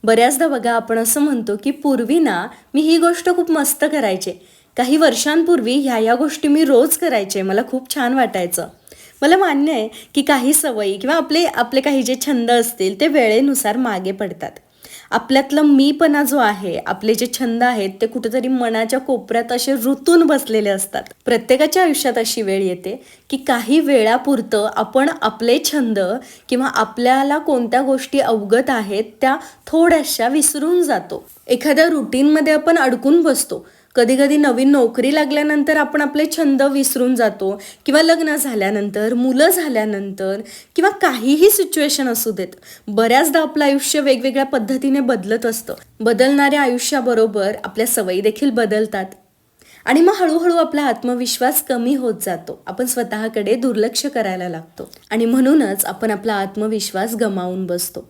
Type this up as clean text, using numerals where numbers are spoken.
बऱ्याचदा बघा आपण असं म्हणतो की पूर्वी ना मी ही गोष्ट खूप मस्त करायचे. काही वर्षांपूर्वी ह्या गोष्टी मी रोज करायचे. मला खूप छान वाटायचं. मला मान्य आहे की काही सवयी किंवा आपले आपले काही जे छंद असतील ते वेळेनुसार मागे पडतात. आपल्यातला मीपणा जो आहे, आपले जे छंद आहेत ते कुठेतरी मनाच्या कोपऱ्यात असे रुतून बसलेले असतात. प्रत्येकाच्या आयुष्यात अशी वेळ येते की काही वेळापुरतं आपण आपले छंद किंवा आपल्याला कोणत्या गोष्टी अवगत आहेत त्या थोड्याशा विसरून जातो. एखाद्या रुटीनमध्ये आपण अडकून बसतो. कधी कधी नवीन नोकरी लागल्यानंतर आपण आपले छंद विसरून जातो किंवा लग्न झाल्यानंतर, मुलं झाल्यानंतर किंवा काहीही सिच्युएशन असू देत. बऱ्याचदा आपलं आयुष्य वेगवेगळ्या पद्धतीने बदलत असतं. बदलणाऱ्या आयुष्याबरोबर आपल्या सवयी देखील बदलतात आणि मग हळूहळू आपला आत्मविश्वास कमी होत जातो. आपण स्वतःकडे दुर्लक्ष करायला लागतो आणि म्हणूनच आपण आपला आत्मविश्वास गमावून बसतो.